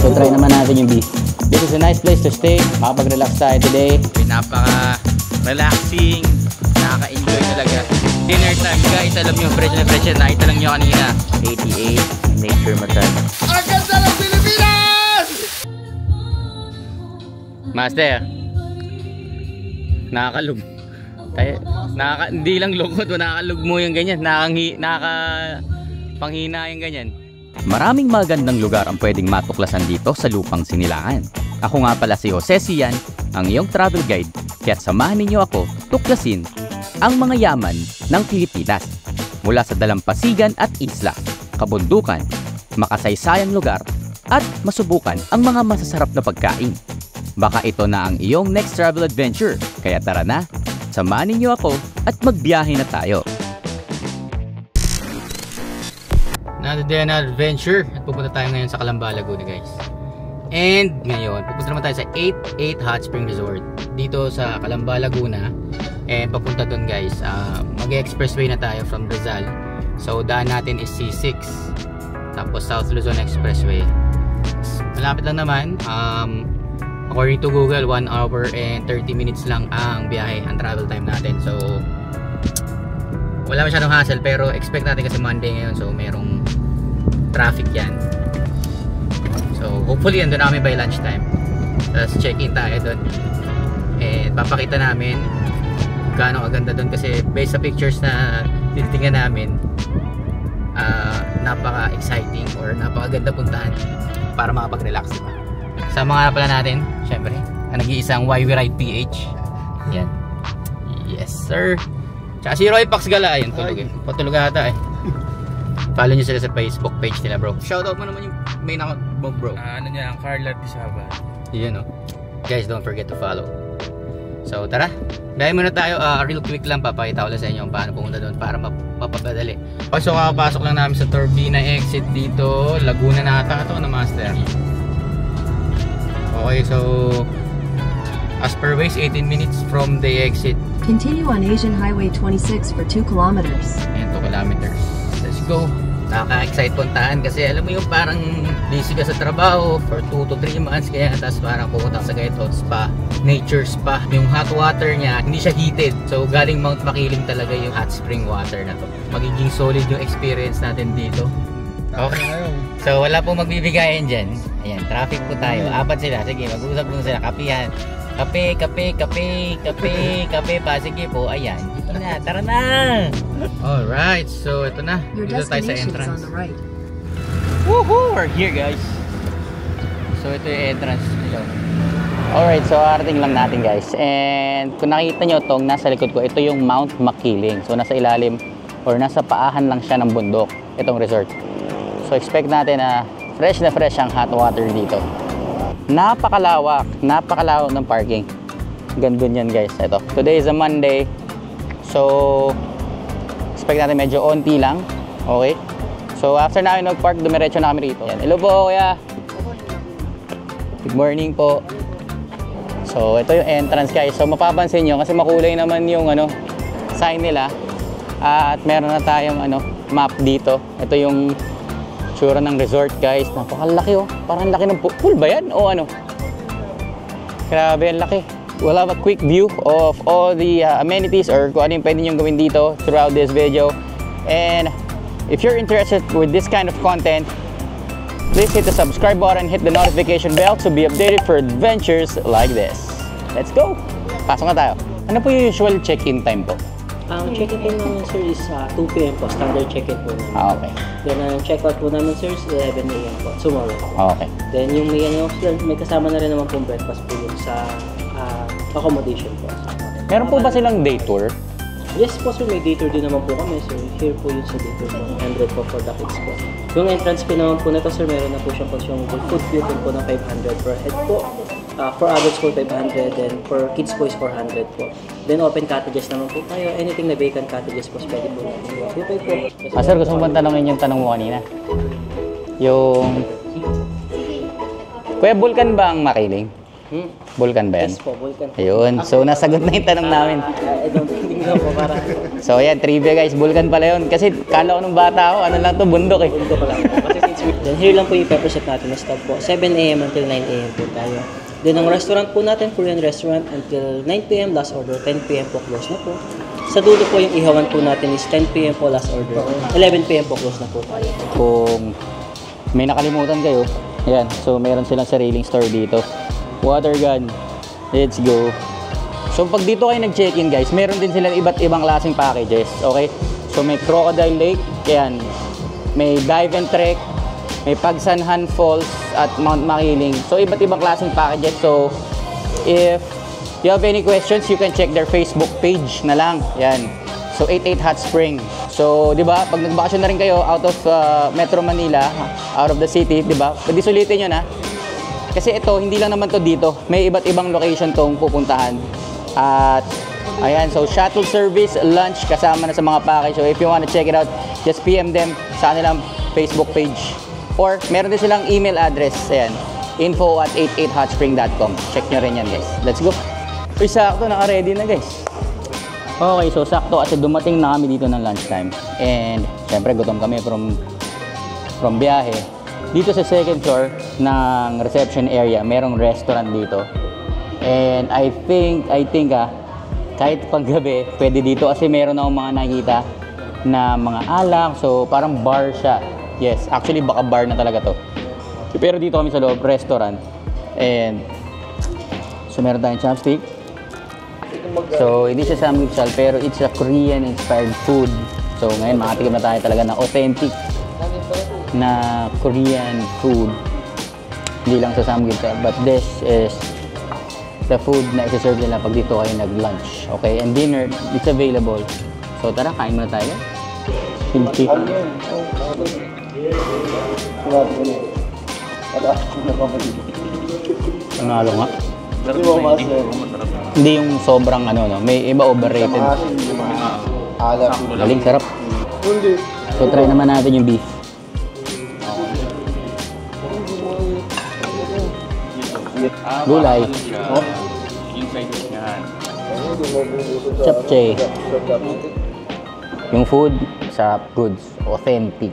So try naman natin yung beef. This is a nice place to stay. Makapag-relax tayo today. Napaka-relaxing. Nakaka-enjoy talaga. Dinner time guys. Alam nyo, fresh na fresh yan. Nakita lang nyo kanina. 88 Nature Massage. Ang ganda ng Pilipinas! Master. Nakakalug. Hindi lang lungkot. Nakakalug mo yung ganyan. Panghina yung ganyan. Maraming magandang lugar ang pwedeng matuklasan dito sa Lupang Sinilangan. Ako nga pala si Jose Sian, ang iyong travel guide. Kaya't samahan ninyo ako tuklasin ang mga yaman ng Pilipinas. Mula sa dalampasigan at isla, kabundukan, makasaysayang lugar, at masubukan ang mga masasarap na pagkain. Baka ito na ang iyong next travel adventure. Kaya tara na, samahan ninyo ako at magbiyahe na tayo. Another day, another adventure. At pupunta tayo ngayon sa Calamba, Laguna guys. And ngayon, pupunta naman tayo sa 88 Hot Spring Resort dito sa Calamba, Laguna. And papunta doon guys, mag-expressway na tayo from Rizal. So daan natin is C6, tapos South Luzon Expressway. Malapit lang naman. According to Google, 1 hour and 30 minutes lang ang biyahe, ang travel time natin. So wala masyadong hassle, pero expect natin kasi Monday ngayon, so merong traffic yan. So hopefully andun na kami by lunchtime. Tapos check-in tayo doon. And papakita namin gaano kaganda doon, kasi based sa pictures na titingnan namin, napaka-exciting or napakaganda puntahan para makapag-relax, diba? Sa mga pala natin, syempre, ang nag-iisang Why We Ride PH. Yan. Yes sir. Tsaka si Roy Pax Gala, ayun, tulog eh. Patulog ata eh. Follow nyo sila sa Facebook page nila bro. Shoutout mo naman yung main account mo bro. Ano niya, ang Carla Pisaba. Yun no. Guys, don't forget to follow. So tara, dahil muna tayo, real quick lang papakita ko lang sa inyo paano pumunta doon para mapapadali. Okay, so kakapasok lang namin sa Turbina exit dito, Laguna na ata ito na master. Okay, so as per Waze, 18 minutes from the exit. Continue on Asian Highway 26 for 2 kilometers. And 2 kilometers. Let's go. Nakaka-excite puntahan kasi alam mo yung parang busy ka sa trabaho for 2 to 3 months, kaya tapos parang pumunta sa ganito spa, nature spa. Yung hot water niya, hindi siya heated. So galing Mount Makiling talaga yung hot spring water na to. Magiging solid yung experience natin dito. Okay. So wala pong magbibigayan dyan. Ayan, traffic po tayo. 4 sila. Sige, mag-uusap po sila. Kapihan. Kape pa. Sige po, ayan. Dito na, tara na! Alright, so ito na. Dito tayo sa entrance. Right. Woohoo! We're here guys. So ito yung entrance. Alright, so arating lang natin guys. And kung nakita nyo itong nasa likod ko, ito yung Mount Makiling. So nasa ilalim or nasa paahan lang siya ng bundok, itong resort. So expect natin na fresh ang hot water dito. Napakalawak ng parking. Gandun yan guys. Ito, today is a Monday, so expect natin medyo onti lang. Okay, so after namin mag-park, dumiretso na kami rito. Yan. Hello po kuya, good morning po. So ito yung entrance guys. So mapapansin nyo kasi makulay naman yung sign nila, at meron na tayong map dito. Ito yung tsura ng resort guys. Napakalaki oh. Parang laki ng pool ba yan? O ano? Grabe, ang laki. We'll have a quick view of all the amenities or kung ano yung pwede nyo gawin dito throughout this video. And if you're interested with this kind of content, please hit the subscribe button, hit the notification bell to be updated for adventures like this. Let's go! Pasok na tayo. Ano po yung usual check-in time po? Ang check-in po namin sir is 2 PM po, standard check-in po namin. Okay. Then ang check-out po namin sir is 11 AM po, tomorrow. Okay. Then yung may kasama na rin naman pong breakfast po yun sa accommodation po. Meron po ba silang day tour? Yes po sir, may day tour din naman po kami. So here po yun sa day tour po, 100 po for the kids po. Yung entrance fee naman po na to sir, meron na po siyang consumable food fee po ng 500 per head po. For adults po 500, then for kids po is 400 po. Then open cottages naman po tayo. Anything na vacant cottages po, pwede po. Okay po. Sir, gusto mo bang tanongin yung tanong mo kanina? Yung... Kuya, Vulcan ba ang Makiling? Vulcan ba yan? Yes po, Vulcan. Ayun. So, nasagot na yung tanong namin. I don't think po para... So, yan. Trivia guys. Vulcan pala yun. Kasi kala ko nung bata ako, ano lang to, bundok eh. Bundok pa lang. Kasi since Then here lang po yung pepperset natin na stop po. 7 a.m. until 9 a.m. po tayo. Then ang restaurant po natin, Korean restaurant, until 9 p.m. last order, 10 p.m. po close na po. Sa dulo po yung ihawan po natin is 10 p.m. po last order, 11 p.m. po close na po tayo. Kung may nakalimutan kayo, ayan, so meron silang sariling store dito. Water gun, let's go. So pag dito kayo nag-check-in guys, meron din silang iba't ibang klaseng packages, okay? So may Crocodile Lake, ayan, may Dive and Trek, may Pagsanhan Falls at Mount Makiling. So iba't ibang klaseng packages. So if you have any questions, you can check their Facebook page na lang. Yan. So 88 Hot Spring. So 'di ba, pag nagbakasyon na rin kayo out of Metro Manila, out of the city, 'di ba? Pwede sulitin niyo na. Kasi ito, hindi lang naman to dito. May iba't ibang location tong pupuntahan. At ayan, so shuttle service, lunch kasama na sa mga package. So if you want to check it out, just PM them sa kanilang Facebook page. Or meron din silang email address. Ayan, info@88hotspring.com. Check nyo rin yan guys. Let's go. Uy, sakto, naka-ready na guys. Okay, so sakto kasi dumating na kami dito ng lunchtime. And syempre gutom kami from biyahe. Dito sa second floor ng reception area, merong restaurant dito. And I think kahit paggabi, pwede dito kasi meron akong mga nakikita na mga alak. So parang bar siya. Yes, actually baka bar na talaga to. Pero dito kami sa loob, restaurant. And so meron tayong chopstick. So hindi siya samgyeopsal pero it's a Korean inspired food. So ngayon makatikim na tayo talaga ng authentic na Korean food. Hindi lang sa samgyeopsal, but this is the food na isi-serve nila pag dito kayo nag-lunch. Okay, and dinner, it's available. So tara, kain muna tayo. Kimchi. Panalo nga. Hindi yung sobrang ano, no? May iba overrated. Galing, sarap. So try naman natin yung beef. Gulay. Japchae. Yung food, sarap, goods, authentic.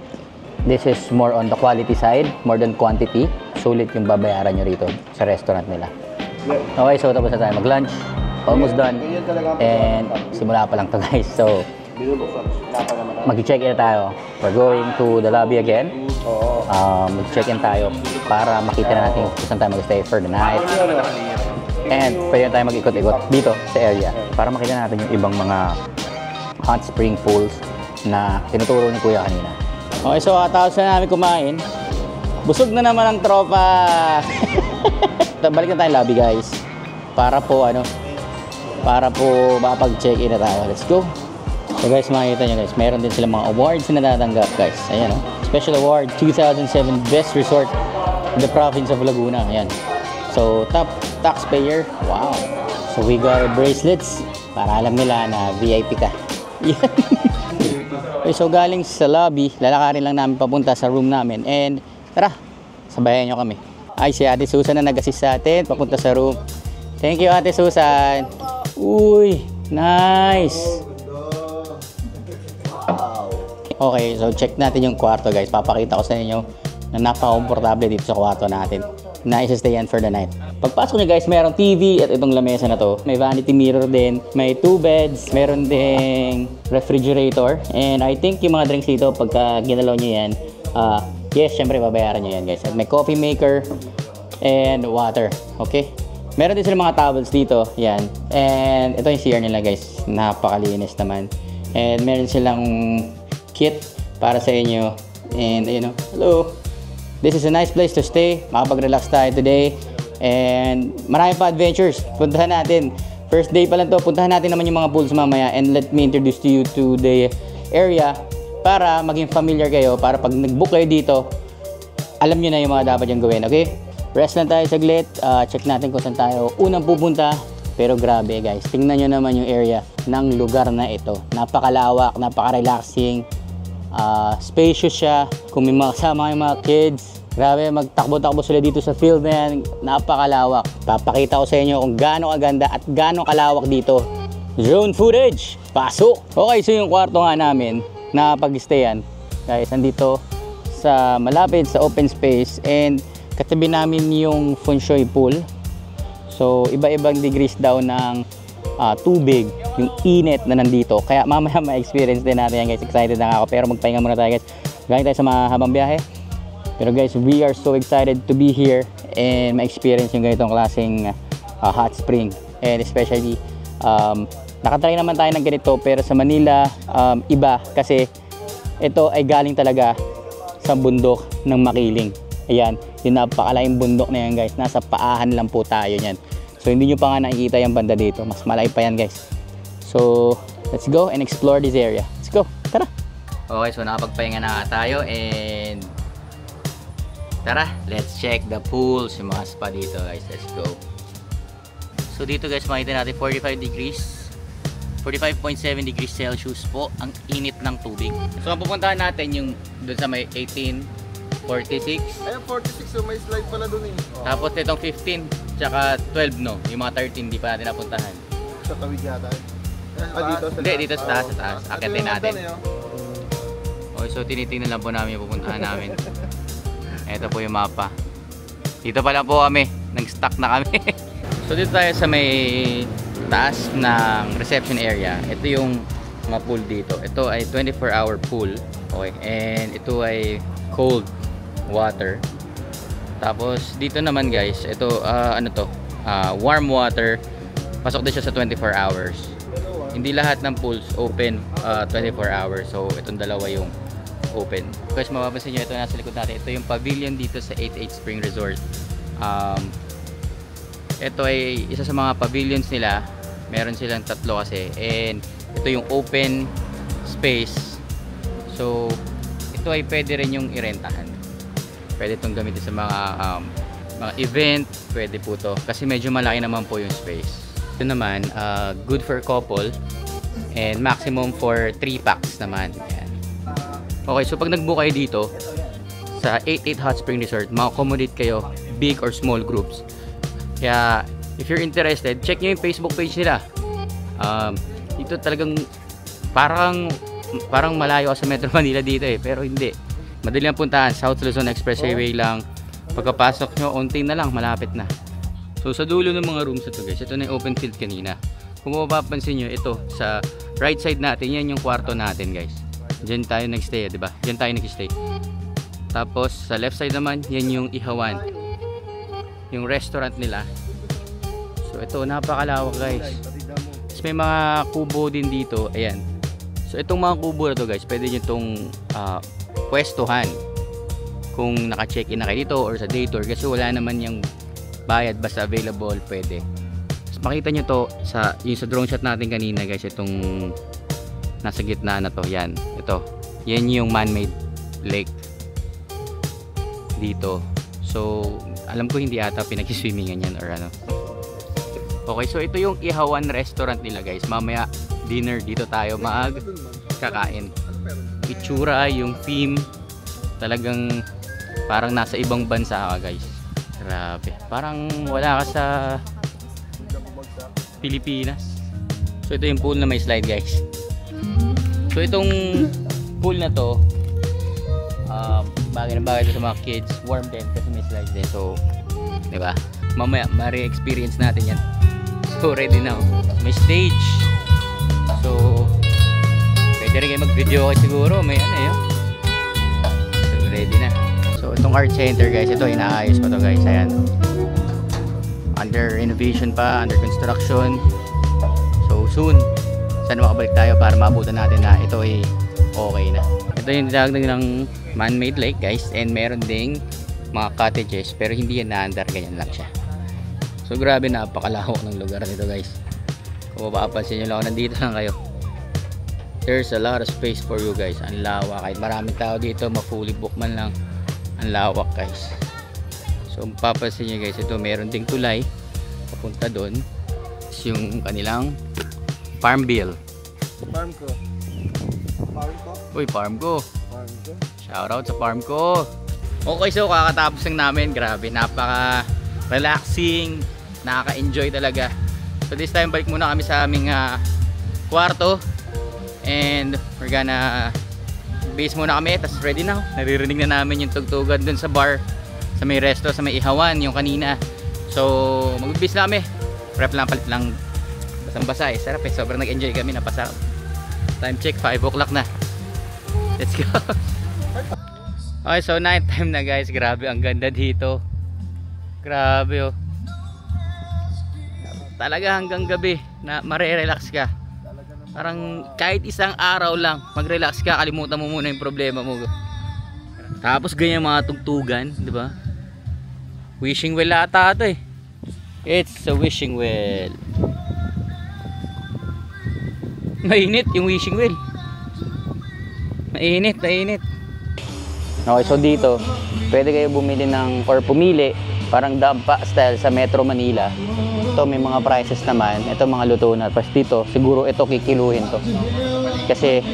This is more on the quality side, more than quantity. Sulit yung babayaran nyo rito sa restaurant nila. Okay, so tapos na tayo mag-lunch. Almost done. And simula pa lang to guys. So, mag-check in tayo. We're going to the lobby again. Mag-check in tayo para makita na natin kung saan tayo mag-stay for the night. And pwede na tayo mag-ikot-ikot dito sa area para makita natin yung ibang mga hot spring pools na tinuturo ni Kuya kanina. Okay, so tapos na namin kumain. Busog na naman ang tropa. Balik na tayo lobby guys. Para po makapag-check-in na tayo. Let's go. So guys, makikita nyo guys, meron din silang mga awards na natatanggap guys. Ayan o. Special Award 2007 Best Resort in the Province of Laguna. Ayan. So, top taxpayer. Wow. So, we got our bracelets para alam nila na VIP ka. Yan. Okay, so galing sa lobby, lalakarin lang namin papunta sa room namin. And tara, sabayan nyo kami. Ay, si Ate Susan na nag-assist sa atin papunta sa room. Thank you, Ate Susan. Uy, nice. Okay, so check natin yung kwarto guys. Papakita ko sa inyo na napaka-komportable dito sa kwarto natin. Na-stayan for the night. Pagpasok nyo guys, mayroong TV at itong lamesa na to. May vanity mirror din. May 2 beds. Meron ding refrigerator. And I think yung mga drinks dito, pagka ginalaw nyo yan, yes, syempre babayaran nyo yan guys. At may coffee maker and water. Okay? Meron din sila mga towels dito. Yan. And ito yung CR nila guys. Napakalinis naman. And meron silang kit para sa inyo. And ayun o. Hello. This is a nice place to stay. Makapag-relax tayo today. And marami pa adventures. Puntahan natin. First day pa lang to. Puntahan natin naman yung mga pools mamaya. And let me introduce to you to the area para maging familiar kayo. Para pag nag-book kayo dito, alam nyo na yung mga dapat yung gawin. Okay? Rest lang tayo saglit. Check natin kung saan tayo unang pupunta. Pero grabe guys. Tingnan nyo naman yung area ng lugar na ito. Napakalawak, napaka-relaxing. Spacious siya. Kung may mga kasama yung mga kids, grabe, magtakbo-takbo sila dito sa field na yan. Napakalawak. Papakita ko sa inyo kung gaano kaganda at gaano kalawak dito. Drone footage. Pasok! Okay, so yung kwarto nga namin na pag-stayan, guys, nandito sa malapit sa open space, and katabi namin yung feng shui pool. So iba-ibang degrees daw ng tubig, yung init na nandito. Kaya mamaya ma-experience din natin yan guys. Excited na ako, pero magpahinga muna tayo guys. Galing tayo sa mahabang biyahe. Pero guys, we are so excited to be here and ma-experience yung ganitong klaseng hot spring. And especially nakatry naman tayo ng ganito, pero sa Manila iba kasi ito ay galing talaga sa bundok ng Makiling. Ayan, yung napakalaking bundok na yan guys. Nasa paahan lang po tayo yan. So hindi nyo pa nga nakikita yung banda dito. Mas malaki pa yan guys. So let's go and explore this area. Let's go, tara. Okay, so nakapagpahinga na tayo and tara, let's check the pools, yung mga spa dito guys. Let's go. So dito guys, makita natin 45 degrees 45.7 degrees Celsius po ang init ng tubig. So ang pupuntahan natin yung doon sa may 1846. Ayun, 46, so may slide pala doon eh. Oh. Tapos itong 15 tsaka 12 no, yung mga 13 di pa natin napuntahan. Sa tawid yata. Dito sa Hindi, dito sa taas, sa taas. Akitin natin. Eh, oh. Okay, so tinitingnan lang po namin yung pupuntahan namin. Ito po yung mapa. Dito pa lang po kami, nag-stuck na kami. So dito tayo sa may taas ng reception area. Ito yung mga pool dito. Ito ay 24-hour pool. Okay, and ito ay cold water. Tapos dito naman guys, ito ano to? Warm water. Pasok din siya sa 24 hours. Hindi lahat ng pools open 24 hours. So itong dalawa yung open. Guys, mapapansin nyo ito nasa likod natin. Ito yung pavilion dito sa 88 Spring Resort. Ito ay isa sa mga pavilions nila. Meron silang tatlo kasi, and ito yung open space. So ito ay pwede rin yung irentahan. Pwede itong gamitin sa mga event. Pwede po to kasi medyo malaki naman po yung space. Ito naman good for couple and maximum for 3 packs naman. Ayan. Okay, so pag nag-book kayo dito sa 88 Hot Spring Resort, ma-accommodate kayo big or small groups. Kaya if you're interested, check nyo yung Facebook page nila. Dito talagang parang malayo sa Metro Manila dito eh, pero hindi. Madali lang puntahan, South Luzon Expressway lang. Pagkapasok nyo, unti na lang, malapit na. So sa dulo ng mga rooms ito guys, ito na yung open field kanina. Kung mapapansin nyo, ito sa right side natin, yan yung kwarto natin guys. Diyan tayo nagstay, di ba? Diyan tayo nagstay. Tapos sa left side naman, yan yung ihawan, yung restaurant nila. So ito, napakalawak guys. Tapos may mga kubo din dito, ayan. So itong mga kubo na to guys, pwede nyo itong pwestuhan kung naka-check-in na kayo dito or sa day tour, kasi wala naman yung bayad, basta available, pwede. Tapos makita nyo to sa, yung sa drone shot natin kanina guys, itong nasa gitna na to, yan, ito, yan yung man-made lake dito. So alam ko hindi ata pinag-swimingan yan or ano. Okay, so ito yung ihawan restaurant nila guys. Mamaya dinner dito tayo kakain. Itsura, yung theme, talagang parang nasa ibang bansa ka guys. Grabe, parang wala ka sa Pilipinas. So ito yung pool na may slide guys. So itong pool na to, bagay na bagay ito sa mga kids. Warm din kasi may slide din. So diba, mamaya ma-re-experience natin yan. So ready na, may stage. So pwede rin kayo mag-video kayo siguro. May ano yun. So ready na. So itong art center guys, ito inaayos pa to guys. Ayan, under renovation pa, under construction. So soon sana makabalik tayo para maabutan natin na ito ay okay na. Ito yung dinagdag ng man-made lake guys, and meron ding mga cottages, pero hindi yan na-under, ganyan lang siya. So grabe, napakalawak ng lugar nito guys. Kung mapapansin nyo lang, nandito lang kayo, there's a lot of space for you guys. Ang lawak, kahit maraming tao dito, ma-fully book man lang, ang lawak guys. So mapapansin nyo guys, ito meron ding tulay papunta doon. Yung kanilang farm bill. Farm ko. Farm ko? Uy, farm ko. Farm ko. Shoutout sa farm ko. Okay, so kakatapos lang namin. Grabe, napaka relaxing, nakaka-enjoy talaga. So this time balik muna kami sa aming kwarto, and we're gonna Base muna kami, tas ready na. Naririnig na namin yung tugtugan dun sa bar, sa may resto, sa may ihawan, yung kanina. So, mag-base na kami. Prep lang, palit lang. Basang-basa eh. Sarap eh. Sobrang nag-enjoy kami. Napasarap. Time check, 5 o'clock na. Let's go. Okay, so night time na guys. Grabe, ang ganda dito. Grabe oh. Talaga hanggang gabi na mare-relax ka. Parang kahit isang araw lang mag-relax ka, kalimutan mo muna yung problema mo. Tapos ganyan mga tugtugan, di ba? Wishing well ata ito eh. It's a wishing well. Mainit yung wishing well. Mainit, mainit. Okay, so dito, pwede kayo bumili ng, or pumili, parang dampa style sa Metro Manila. Ito may mga prices naman. Ito mga luto na. Tapos dito, siguro ito kikiluhin to. Kasi,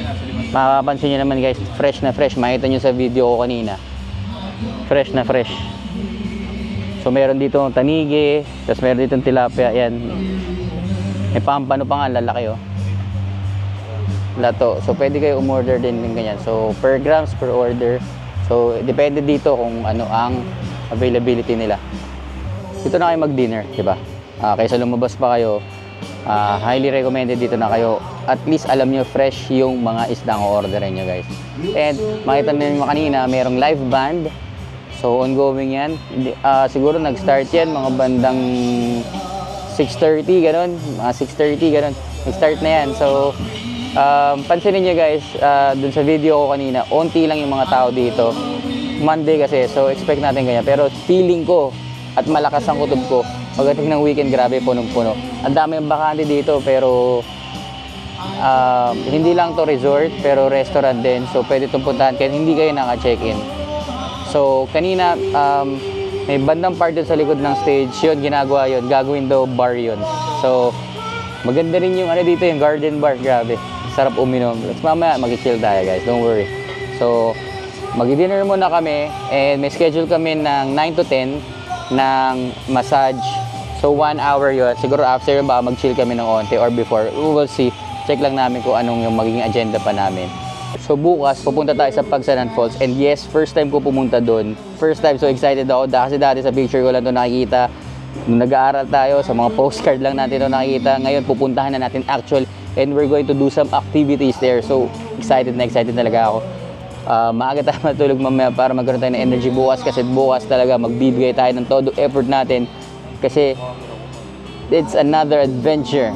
makapansin nyo naman guys, fresh na fresh. Makita nyo sa video ko kanina. Fresh na fresh. So meron dito tanigi, tapos meron dito tilapia. Yan. May pampano pa nga, lalaki oh. Lato. So pwede kayo umorder din ng ganyan. So per grams per order. So depende dito kung ano ang availability nila. Dito na kayo mag-dinner, di ba? Kaysa lumabas pa kayo, highly recommended dito na kayo. At least alam nyo fresh yung mga isdang o-orderin nyo guys. And makita nyo kanina, mayroong live band. So ongoing yan. Siguro nag-start yan mga bandang 6:30 ganun. Mga 6:30 ganun. Nag-start na yan. So pansinin nyo guys, dun sa video ko kanina, onti lang yung mga tao dito. Monday kasi, so expect natin ganyan. Pero feeling ko, at malakas ang kutob ko, pagdating ng weekend, grabe, punong-puno. Ang dami yung bakante dito, pero hindi lang to resort, pero restaurant din. So pwede itong puntahan kahit hindi kayo naka-check-in. So kanina, may bandang part dun sa likod ng stage, yun, ginagawa yun. Gagawin daw bar yun. So maganda rin yung ano dito, yung garden bar, grabe. Sarap uminom. Let's mamaya mag-chill tayo guys, don't worry. So mag-dinner muna kami, and may schedule kami ng 9 to 10 ng massage. So 1 hour yun. Siguro after yun baka mag-chill kami ng onte or before. We will see. Check lang namin kung anong yung magiging agenda pa namin. So bukas pupunta tayo sa Pagsanan Falls, and yes, first time ko pumunta doon. First time, so excited ako kasi dati sa picture ko lang ito nakikita. Nung nag-aaral tayo, sa mga postcard lang natin ito nakikita. Ngayon pupuntahan na natin actual, and we're going to do some activities there. So excited talaga ako. Maaga tayo matulog mamaya para magkaroon tayo ng energy bukas, kasi bukas talaga magbibigay tayo ng todo effort natin, kasi it's another adventure,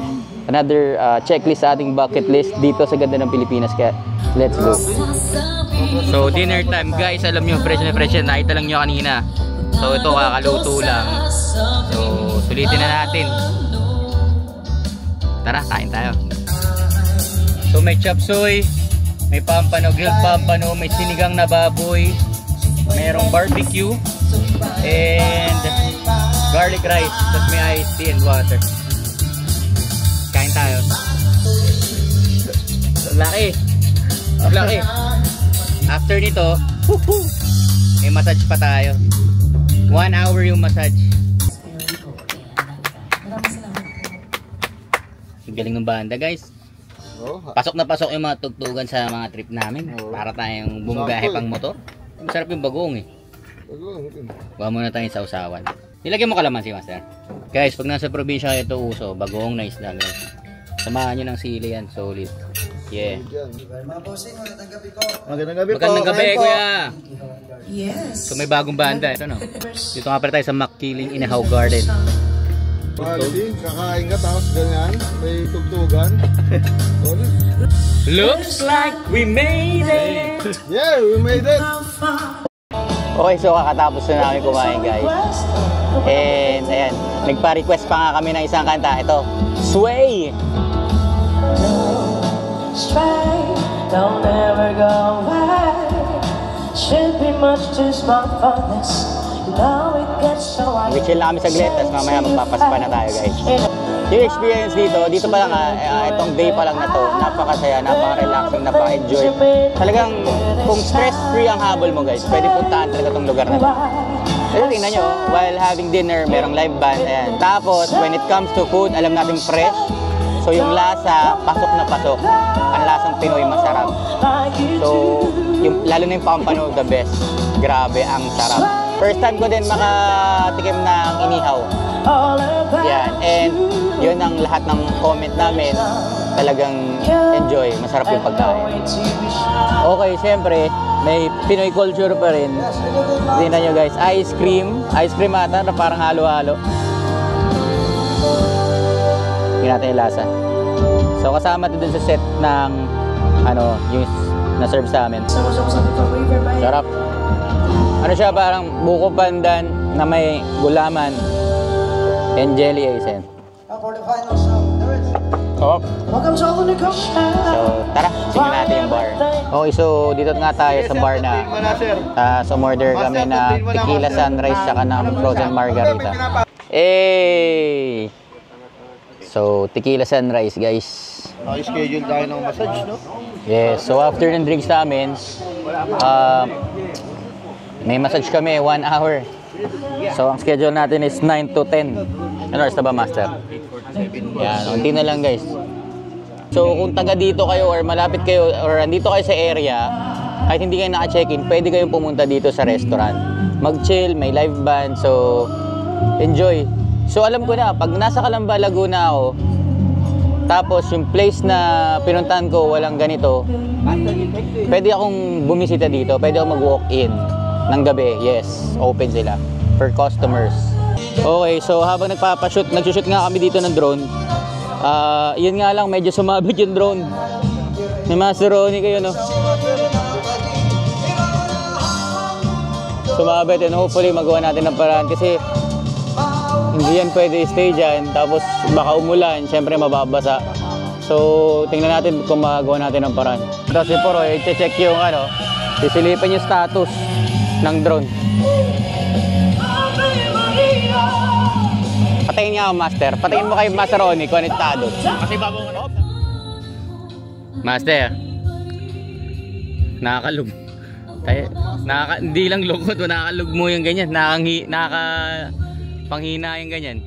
another checklist sa ating bucket list dito sa ganda ng Pilipinas, kaya let's go. So dinner time guys, alam nyo, fresh na fresh yan, nakita lang nyo kanina. So ito kakaluto lang. So sulitin na natin. Tara, kain tayo. So may chop suey, may pampano, grilled pampano, may sinigang na baboy, mayroong barbecue, and garlic rice, tapos may iced tea and water. Kain tayo. Laki. Laki. After nito, may massage pa tayo. 1 hour yung massage. Ang galing ng banda guys. Pasok na pasok yung mga tugtugan sa mga trip namin. Para tayong bumugahe pang motor. Masarap yung bagong eh. Buha muna tayo sa usawan. Nilagyan mo kalamansi, master. Guys, pag nasa probinsya kayo ito uso, bagong na isda guys. Samahan nyo ng sili yan, solid. Yeah. Magandang gabi po. Magandang gabi, kuya. So may bagong banda. Ito no. Dito nga pala tayo sa Makiling Ihaw Garden. Quality, kakain ka tapos ganyan, may tugtugan. Looks like we made it! Yeah, we made it! Okay, so kakatapos na namin kumain guys. And ayan, nagpa-request pa nga kami ng isang kanta. Ito, Sway! Don't ever go away. Should be much too smart for this. You know it gets so I Mag-chill lang kami saglit, tapos mamaya magpapaspa na tayo guys. Yung experience dito pa lang itong day pa lang na to, napakasaya, napaka-relaxing, napaka-enjoy. Talagang kung stress-free ang habol mo guys, pwede puntahan talaga itong lugar na to. Pero tingnan nyo, while having dinner, merong live band, ayan. Tapos, when it comes to food, alam natin fresh. So yung lasa, pasok na pasok. Ang lasang Pinoy, masarap. So, lalo na yung Pampano, the best. Grabe, ang sarap. First time ko din makatikim ng inihaw. Yan, and yun ang lahat ng comment namin. Talagang enjoy, masarap yung pagkain. Okay, siyempre, may Pinoy culture pa rin. Tingnan nyo guys, ice cream ata na parang halo-halo. Tingnan natin yung lasa. So kasama ito dun sa set ng yung na-serve sa amin. Sarap. Ano siya, parang buko pandan na may gulaman and jelly asin. Oh. So, tara, tingnan natin yung bar. Okay, so dito nga tayo sa bar na order kami na tequila sunrise saka ng frozen margarita. Hey! So, tequila sunrise, guys. Naka-schedule tayo ng massage, no? Yes, so after ng drinks namin, may massage kami, 1 hour. So, ang schedule natin is 9 to 10. Ano oras na ba, Master? Yan, unti na lang guys. So kung taga dito kayo or malapit kayo or andito kayo sa area, kahit hindi kayo naka-check-in, pwede kayong pumunta dito sa restaurant. Mag-chill, may live band, so enjoy. So alam ko na, pag nasa Calamba, Laguna ako, tapos yung place na pinuntahan ko walang ganito, pwede akong bumisita dito, pwede akong mag-walk-in ng gabi. Yes, open sila for customers. Okay, so habang nagsushoot nga kami dito ng drone, yun nga lang, medyo sumabit yung drone. May Master Ronnie kayo, no? Sumabit, and hopefully magawa natin ng paraan kasi hindi yan pwede stay dyan, tapos baka umulan, syempre mababasa. So, tingnan natin kung magawa natin ng paraan. Tapos si Poro, i-check yung sisilipan yung status ng drone. Patayin nga ako, Master. Patayin mo kay Master Ronnie, konektado. Kasi babaw ka na. Master, nakakalug. Hindi lang lungkot, nakakalug mo yung ganyan. Panghina yung ganyan.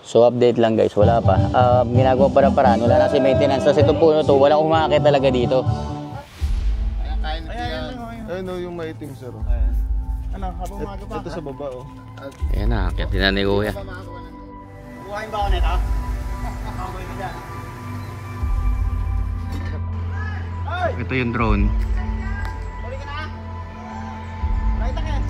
So update lang guys, wala pa. Ginagawa pa ng paraan, wala na si maintenance. Kasi itong puno to, walang umakit talaga dito. Ayun yung maitim, sir. Ano, habang umaga pa? Ito sa baba, oh. Ayan na, akit din na ni Kuya. Buhayin ba ako nito? Nakakawin na dyan. Ito yung drone. Huli ka na! Right again!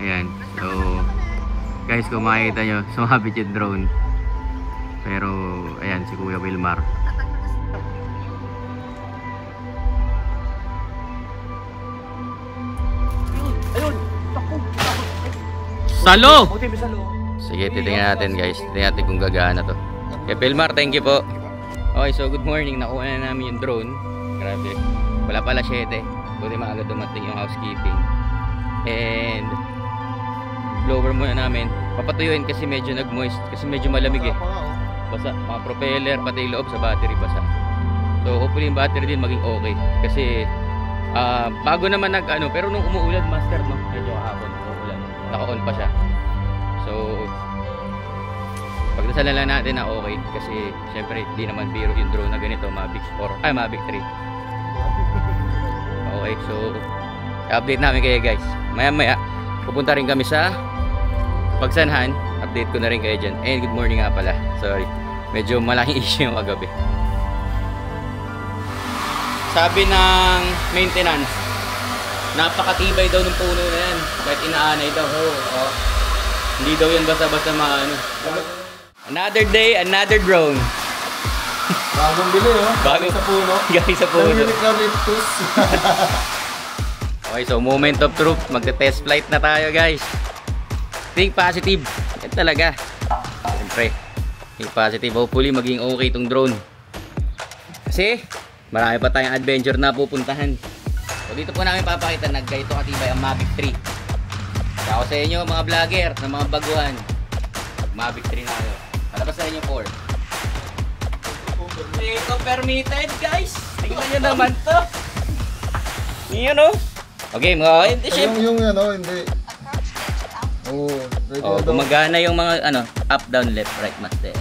Ayan, so guys, kung makikita nyo, sumabit yung drone. Pero, ayan, si Kuya Wilmar. Salo! Sige, titingnan natin guys. Titingnan natin kung gagana to. Kay Wilmar, thank you po. Okay, so good morning. Nakuha na namin yung drone. Grabe. Wala pala 7. Buti maaga dumating yung housekeeping. And blower muna namin. Papatuyuin kasi medyo nag-moist. Kasi medyo malamig eh. Basa. Mga propeller, pati yung loob sa battery basa. So hopefully yung battery din maging okay. Kasi bago naman pero nung umuulan, Master, no? Medyo kahapon umuulan. Naka-on pa siya. So pagdasalan lang natin na okay. Kasi syempre hindi naman biro yung drone na ganito. Mavic 4, Mavic 3. Okay, so update namin kayo guys. Maya pupunta rin kami sa Pagsanhan. Update ko na rin kayo dyan. And good morning nga pala. Sorry, medyo malaking issue yung kagabi. Sabi ng maintenance, napakatibay daw ng puno na yan. Kahit inaanay daw. Hindi daw yan basta-basta maano. Another day, another drone. Bagong bili, oh. Bagong sa puno. Galing sa puno. Eucalyptus. Okay, so moment of truth. Magte-test flight na tayo guys. Think positive. Yan talaga. Siyempre, think positive. Hopefully maging okay itong drone. Kasi marami pa tayong adventure na pupuntahan. So dito po namin papakita na ganito katibay ang Mavic 3. Kaya ako sa inyo mga vlogger na mga baguhan, Mavic 3 na kayo. Palabas na rin yung 4. Ito permitted guys. Tingnan nyo naman to. Yun o. Okay mga hindi yung hindi. Oo. Oh, gumagana yung mga up, down, left, right, master.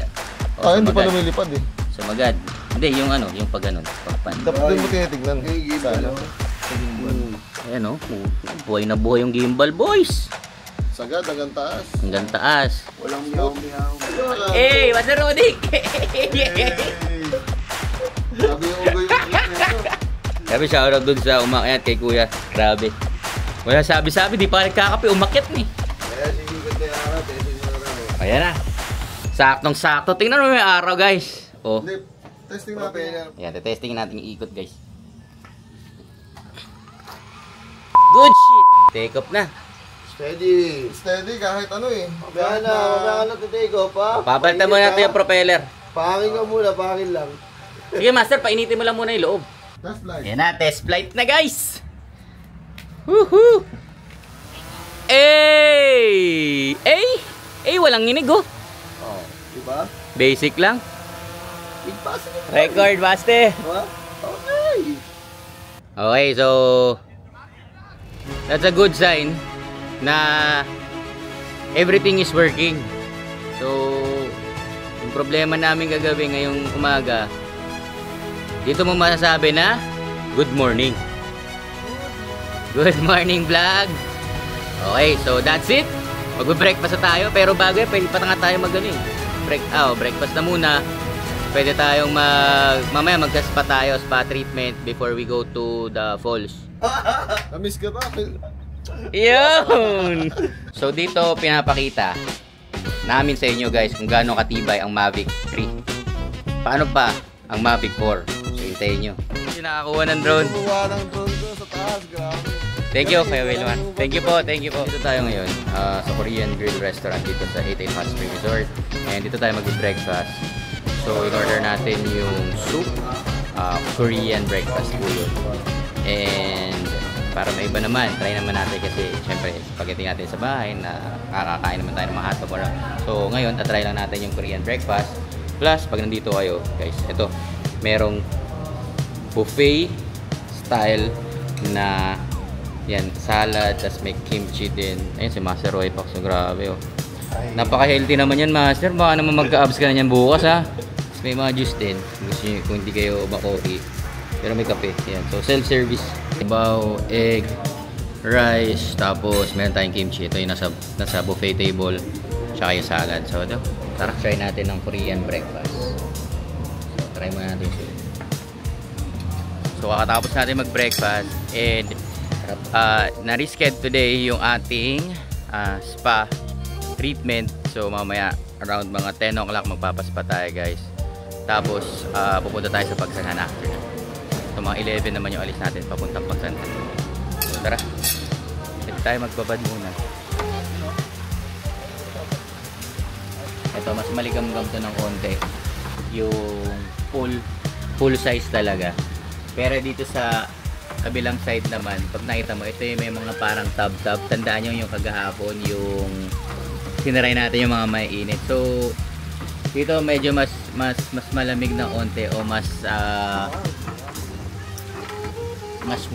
Oh, hindi pa lumilipad eh. Sumagad. Hindi, yung yung pag ganun. Pagpan. Dapat din mo tinitignan. Ayan buhay na buhay yung gimbal, boys. Sagad, hanggang taas. Hanggang taas. Walang miyaw-miyaw. Master Rodic! Sabi yung ugoy yung Sabi, shoutout dun sa umakyat kay Kuya. Grabe. Wala sabi-sabi, di pa nagkakape, umakyat ni. Kaya sigigod na yung araw, testing mo na raw. Ayan na. Saktong-sakto. Tingnan mo yung araw, guys. Oh. Hindi, testing natin. Ayan, testing natin yung ikot, guys. Good shit! Take off na. Steady. Steady kahit ano eh. Mamaya na take off ha. Papalitan mo natin yung propeller. Pangin ka muna, pangin lang. Sige, master, painitin mo lang muna yung loob. Test flight. Ayan na, test flight na, guys! Woohoo! Walang nginig, oh. Oh, diba? Basic lang. Big positive. Record, master. Diba? Okay. Okay, so that's a good sign na everything is working. So, yung problema namin kagabi ngayong umaga, dito mo masasabi na good morning. Good morning, vlog. Okay, so that's it. Magbe-breakfast na tayo, pero bago yan, pwede pa nga tayo breakfast na muna. Pwede tayong mamaya mag-spa tayo, spa treatment before we go to the falls. Namiss ka ba? Yun! So dito pinapakita namin sa inyo, guys, kung gaano katibay ang Mavic 3. Paano pa ang Mavic 4? So hintayin nyo. Nakakuha ng drone. Nakakuha ng drone ko sa taas, grabe. Thank you, Kuya Wilman. Thank you po. Dito tayo ngayon sa Korean Grill Restaurant dito sa 88 Hot Spring Resort. And dito tayo mag-breakfast. So in-order natin yung soup, Korean breakfast po yun. And para may iba naman, try naman natin kasi syempre spaghetti natin sa bahay na kakakain naman tayo ng mga hotdog. So ngayon, try lang natin yung Korean breakfast. Plus, pag nandito kayo, guys, ito, merong buffet style na yan, salad, tas may kimchi din. Ayun, si Master Roy Pax, so grabe, oh. Napaka-healthy naman yan, Master. Baka naman magka-abs ka na yan bukas, ha. Tas may mga juice din. Gusto nyo, kung hindi kayo makoki. Pero may kape. Yan. So, self-service. Ibaw, egg, rice, tapos meron tayong kimchi. Ito yung nasa buffet table. Tsaka yung salad. So, ito. Tara, try natin ng Korean breakfast. So, try muna natin ito. So, kakatapos natin mag-breakfast. And na-reschedule today yung ating spa treatment. So mamaya around mga 10 o'clock magpapaspa tayo, guys. Tapos pupunta tayo sa Pagsanhan after. So mga 11 naman yung alis natin papuntang Pagsanhan. So tara, pwede tayo magbabad muna. Ito, mas maligam-gam to ng konti yung full size talaga. Pero dito sa kabilang side naman, pag nakita mo, ito yung may mga parang tab-tab. Tandaan nyo yung kagahapon, yung sinaray natin yung mga maiinit. So, dito medyo mas malamig ng konti o mas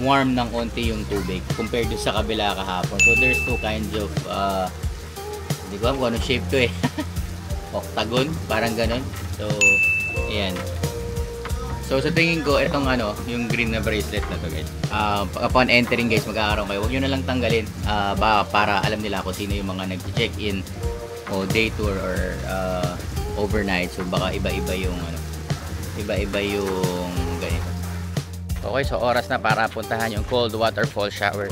warm ng konti yung tubig compared to sa kabila kahapon. So, there's two kinds of hindi ko alam kung anong shape to eh. Octagon, parang ganun. So, ayan. So sa tingin ko, itong yung green na bracelet na to, guys. Upon entering, guys, magkakaroon kayo. Huwag nyo na lang tanggalin para alam nila kung sino yung mga nag-check-in o day tour or overnight. So baka iba-iba yung ganito. Okay, so oras na para puntahan yung cold waterfall shower.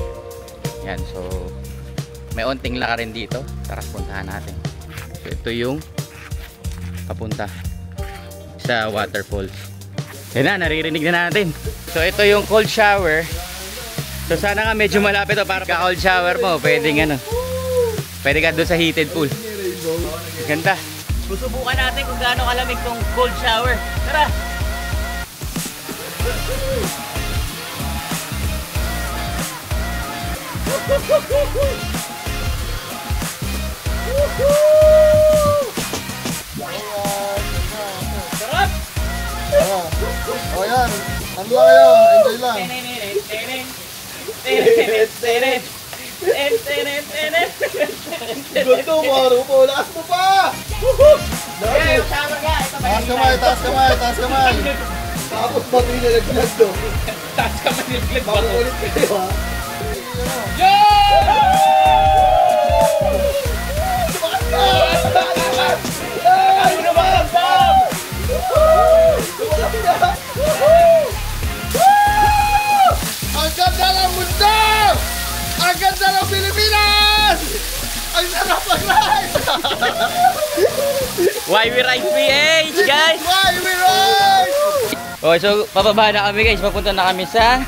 Yan, so may onting laka rin dito. Tara, puntahan natin. So ito yung papunta sa waterfalls. Yan na, naririnig na natin. So ito yung cold shower. So sana nga medyo malapit to para ka cold shower mo. Pwede ka doon sa heated pool. Ganda. Susubukan natin kung gaano kalamig tong cold shower. Tara! Sarap! O yan, ano lang kayo, enjoy lang. Gusto mo, Rupo. Lakas mo pa! Taas kamay, taas kamay, taas kamay. Tapos bato yung nalaglag do. Taas ka manilaglag ba? Makukulit kayo ha. Ang ganda ng mundo! Ang ganda ng Pilipinas! Ang sarap mag-ride! Why we ride PH, guys? Why we ride? Okay, so pababa na kami guys. Papunta na kami sa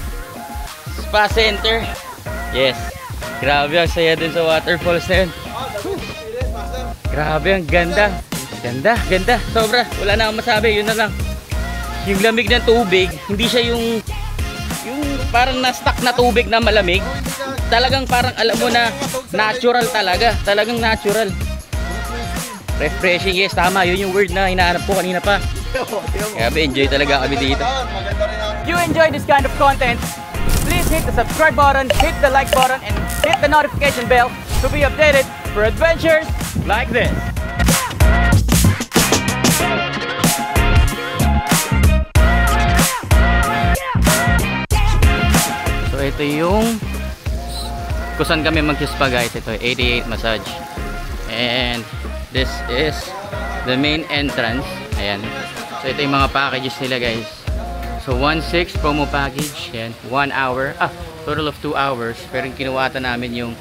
spa center. Yes. Grabe ang saya dun sa waterfalls na yun. Grabe ang ganda. Ganda, ganda. Sobra. Wala na akong masabi. Yun na lang. Yung lamig ng tubig, hindi siya yung parang na-stuck na tubig na malamig. Talagang parang alam mo na natural talaga. Talagang natural. Refreshing, yes, tama. Yun yung word na hinahanap ko kanina pa. Grabe, enjoy talaga kami dito. If you enjoy this kind of content, please hit the subscribe button, hit the like button, and hit the notification bell to be updated for adventures like this. So ito yung kung saan kami mag-spa guys. Ito 88 massage. And this is the main entrance. Ayan. So ito yung mga packages nila guys. So 1.6 promo package. Ayan. 1 hour. Total of 2 hours. Pero yung kinuwata namin yung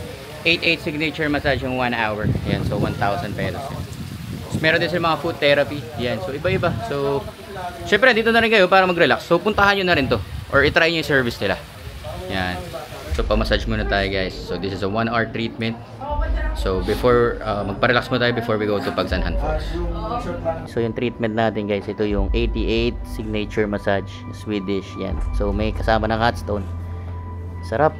88 signature massage yung 1 hour. Ayan. So 1,000 pesos. So, meron din sila mga food therapy. Ayan. So iba-iba. So syempre dito na rin kayo para mag-relax. So puntahan nyo na rin to. Or itry nyo yung service nila. Ayan. So pa-massage muna tayo guys. So this is a 1 hour treatment. So before magpa-relax mo tayo before we go to Pagsanhan Falls. So yung treatment natin guys, ito yung 88 signature massage Swedish. Yan. So may kasama ng hot stone. Sarap.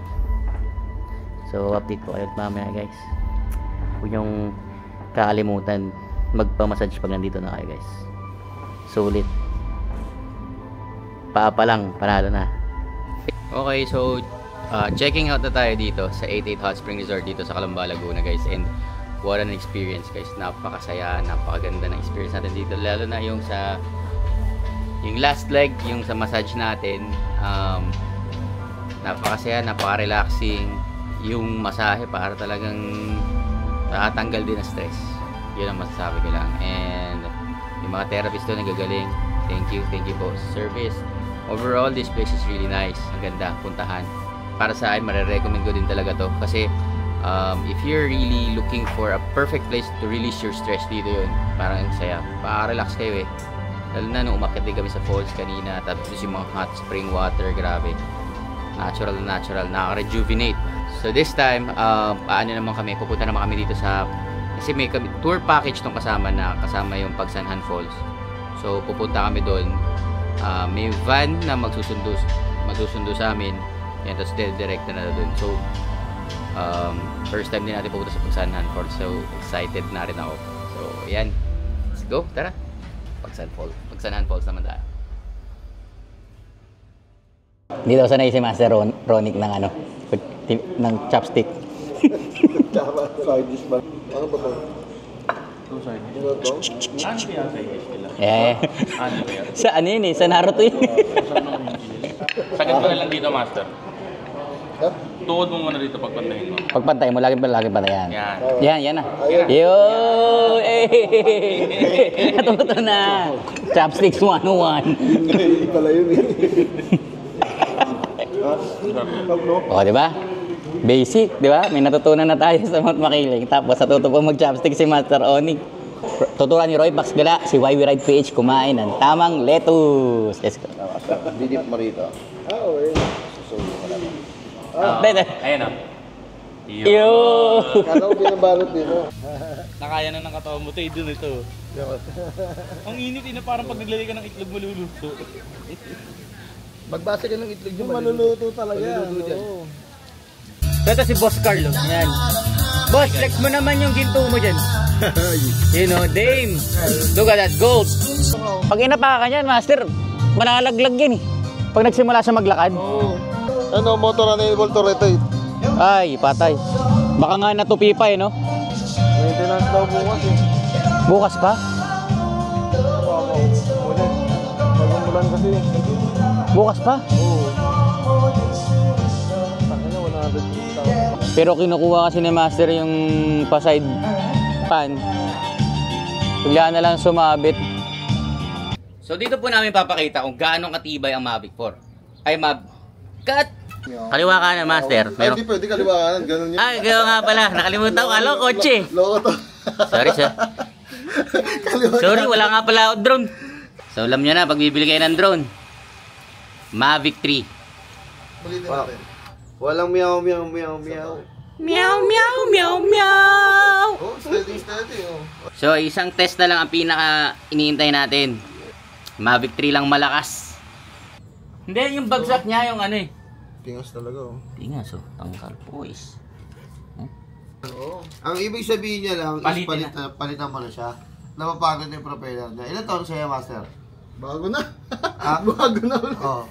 So update ko kayo mamaya guys. Huwag yung kakalimutan magpa-massage pag nandito na kayo guys. Sulit. Paa pa lang, panalo na. Okay, so checking out na tayo dito sa 88 Hot Spring Resort dito sa Calamba, Laguna guys. And what an experience guys. Napakasaya, napakaganda ng experience natin dito. Lalo na yung sa yung last leg, yung sa massage natin. Napakasaya, napaka-relaxing. Yung masahe para talagang nakatanggal din ng stress. Yun ang masasabi ko lang. And yung mga therapist doon nagagaling. Thank you po sa service. Overall, this place is really nice. Ang ganda, puntahan. Para sa akin, marirecommend ko din talaga to. Kasi, if you're really looking for a perfect place to release your stress, dito yun. Parang saya. Para-relax kayo eh. Lalo na nung umakyat din kami sa falls kanina. Tapos yung mga hot spring water, grabe. Natural na natural. Nakaka-rejuvenate. So this time, paano naman kami? Pupunta naman kami dito sa... Kasi may tour package tong kasama na kasama yung Pagsanhan Falls. So, pupunta kami doon. May van na magsusundo sa amin. Yan, tapos direct na doon. So, first time din natin pupunta sa Pagsanhan Falls. So, excited na rin ako. So, yan. Let's go. Tara. Pagsanhan Falls naman tayo. Hindi daw sanay si Master Ronic ng ng chopstick. Tama, side dish ba? Ano ba ito? Sa ano yun eh? Sa Naruto yun. Sakit mo na lang dito, Master. Tuhod mo muna dito pagpantayin mo. Pagpantay mo, lagi pantayan. Yan. Yan na. Yo! Natuto na. Chopsticks 101. Hindi pala yun eh. O, di ba? Basic, di ba? May natutunan na tayo sa Mount Makiling. Tapos natuto po mag-chopstick si Master Onic. Tuturuan ni Roy Pax Gala, si Why We Ride PH kumain ng tamang lettuce. Let's go. Didip mo rito. Okay. Susulo ka naman. Ayan o. Yo! Kala ko binabalot dito. Nakaya na ng katawan mo. Tayo dun ito. Ang init na parang pag naglalagay ka ng itlog maluluto. Magbasa ka ng itlog nyo, maluluto talaga. Maluluto dyan. Ito si Boss Carlos. Yan. Boss, flex mo naman yung ginto mo dyan. You know, dame. Look at that gold. Pag inapa ka niyan, Master, malalaglag yan eh. Pag nagsimula siya maglakad. Ano, motor unable to rotate. Ay, patay. Baka nga natupi pa no? Maintenance daw bukas eh. Bukas pa? Ulit. Bagong kasi. Bukas pa? Oo. Takina, 150,000. Pero kinukuha kasi ni Master yung pa-side pan. Bigla na lang sumabit. So dito po namin papakita kung gaano katibay ang Mavic 4. Ay Cut! Kaliwa ka na, Master. Ay, hindi pwede kaliwaan. Ganun yun. Ay, gano'n nga pala. Nakalimutan ko. Alo, kotse. Loko to. Sorry, sir. Sorry, wala nga pala ako drone. So alam nyo na, pag bibili kayo ng drone, Mavic 3. Ulitin natin. Walang meow, meow, meow, meow. Meow, meow, meow, meow. Oh, steady, steady. Oh. So isang test na lang ang pinaka iniintay natin. Mavic 3 lang malakas. Hindi, yung bagsak niya, yung ano eh. Tingas talaga oh. Tingas oh, tangkal boys. Oo. Ang ibig sabihin niya lang, palitan mo na siya. Napapagod na yung propeller niya. Ilan taon sa'yo, Master? Bago na. Ah? Bago na ulit. Oo.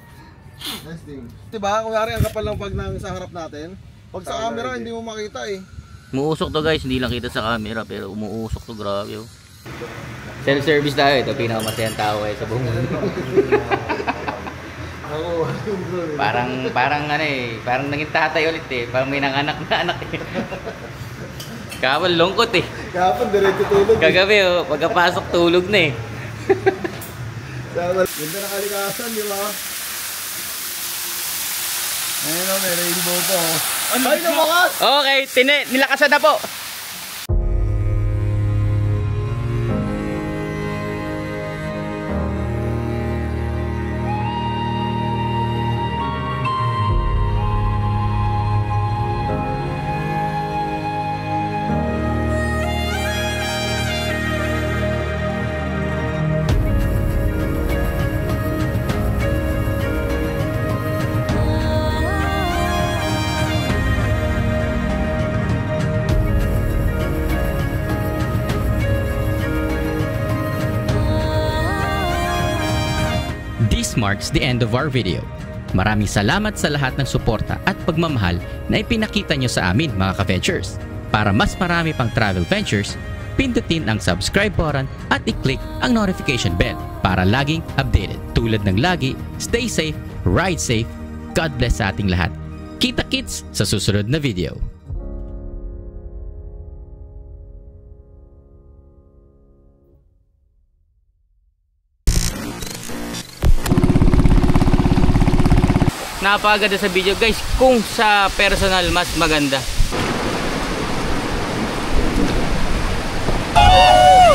Testing. Diba, kunwari ang kapal ng pag sa harap natin. Pag sa camera, hindi mo makita eh. Umuusok to guys, hindi lang kita sa camera pero umuusok to, grabe oh. Self-service tayo, ito pinakamasayang tao eh sa buong mundo. Parang ano eh, parang naging tatay ulit eh, parang may nanganak na anak eh. Kahapon lungkot eh. Kahapon diretso tulog. Kagabi oh, pagkapasok tulog na eh. Ganda na kalikasan, di ba? Ayun o, may rainbow po. Ay, nabakas! Okay, nilakasan na po. This marks the end of our video. Maraming salamat sa lahat ng suporta at pagmamahal na ipinakita nyo sa amin mga ka-ventures. Para mas marami pang travel ventures, pindutin ang subscribe button at i-click ang notification bell para laging updated. Tulad ng lagi, stay safe, ride safe, God bless sa ating lahat. Kita-kits sa susunod na video. Napakaganda sa video guys, kung sa personal mas maganda. Woo!